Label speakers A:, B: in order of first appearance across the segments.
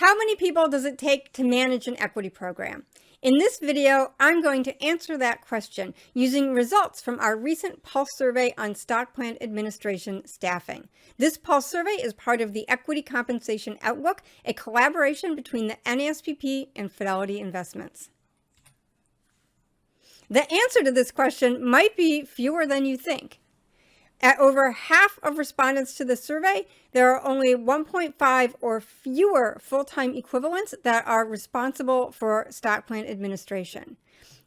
A: How many people does it take to manage an equity program? In this video, I'm going to answer that question using results from our recent Pulse survey on stock plan administration staffing. This Pulse survey is part of the Equity Compensation Outlook, a collaboration between the NASPP and Fidelity Investments. The answer to this question might be fewer than you think. At over half of respondents to the survey, there are only 1.5 or fewer full-time equivalents that are responsible for stock plan administration.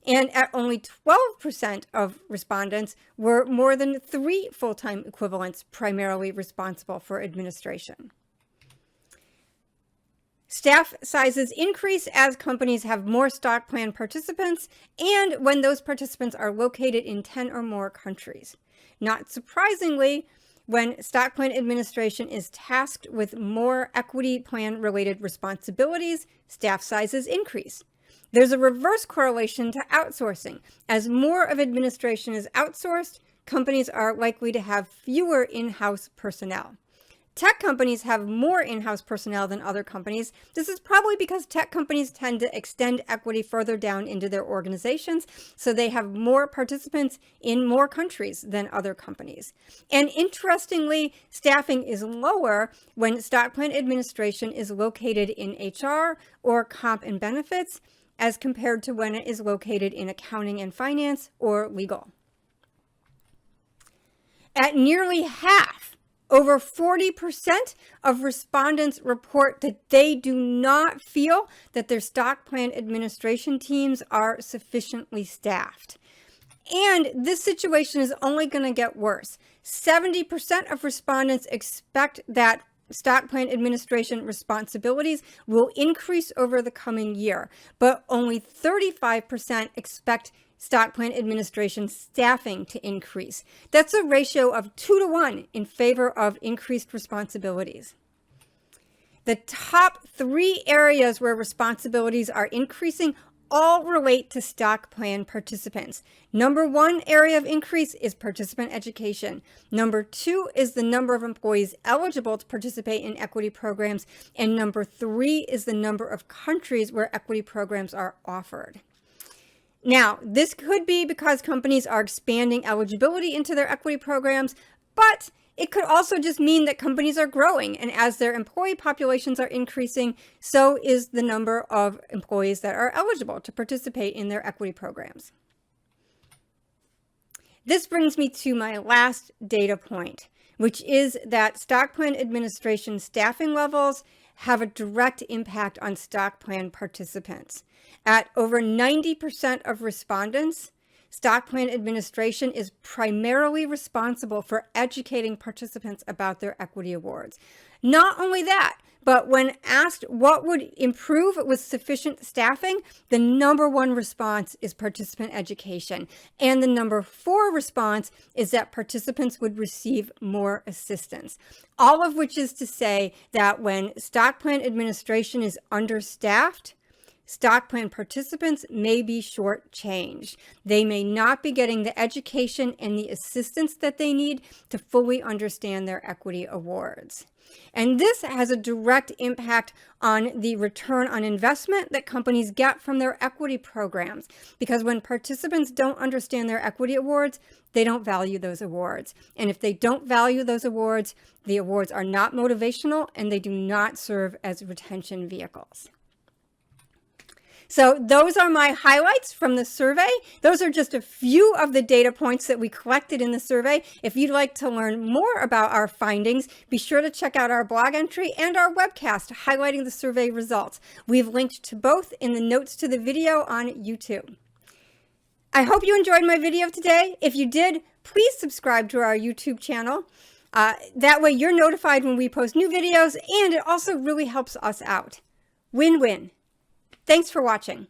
A: And at only 12% of respondents were more than 3 full-time equivalents primarily responsible for administration. Staff sizes increase as companies have more stock plan participants and when those participants are located in 10 or more countries. Not surprisingly, when stock plan administration is tasked with more equity plan related responsibilities, staff sizes increase. There's a reverse correlation to outsourcing. As more of administration is outsourced, companies are likely to have fewer in-house personnel. Tech companies have more in-house personnel than other companies. This is probably because tech companies tend to extend equity further down into their organizations, so they have more participants in more countries than other companies. And interestingly, staffing is lower when stock plan administration is located in HR or comp and benefits, as compared to when it is located in accounting and finance or legal. At nearly half, over 40% of respondents report that they do not feel that their stock plan administration teams are sufficiently staffed. And this situation is only going to get worse. 70% of respondents expect that stock plan administration responsibilities will increase over the coming year, but only 35% expect stock plan administration staffing to increase. That's a ratio of 2 to 1 in favor of increased responsibilities. The top 3 areas where responsibilities are increasing all relate to stock plan participants. Number 1 area of increase is participant education. Number 2 is the number of employees eligible to participate in equity programs. And number 3 is the number of countries where equity programs are offered. Now, this could be because companies are expanding eligibility into their equity programs, but it could also just mean that companies are growing, and as their employee populations are increasing, so is the number of employees that are eligible to participate in their equity programs. This brings me to my last data point, which is that stock plan administration staffing levels have a direct impact on stock plan participants. At over 90% of respondents, stock plan administration is primarily responsible for educating participants about their equity awards. Not only that, but when asked what would improve with sufficient staffing, the number 1 response is participant education. And the number 4 response is that participants would receive more assistance. All of which is to say that when stock plan administration is understaffed, stock plan participants may be shortchanged. They may not be getting the education and the assistance that they need to fully understand their equity awards. And this has a direct impact on the return on investment that companies get from their equity programs. Because when participants don't understand their equity awards, they don't value those awards. And if they don't value those awards, the awards are not motivational and they do not serve as retention vehicles. So those are my highlights from the survey. Those are just a few of the data points that we collected in the survey. If you'd like to learn more about our findings, be sure to check out our blog entry and our webcast highlighting the survey results. We've linked to both in the notes to the video on YouTube. I hope you enjoyed my video today. If you did, please subscribe to our YouTube channel. That way you're notified when we post new videos, and it also really helps us out. Win-win. Thanks for watching.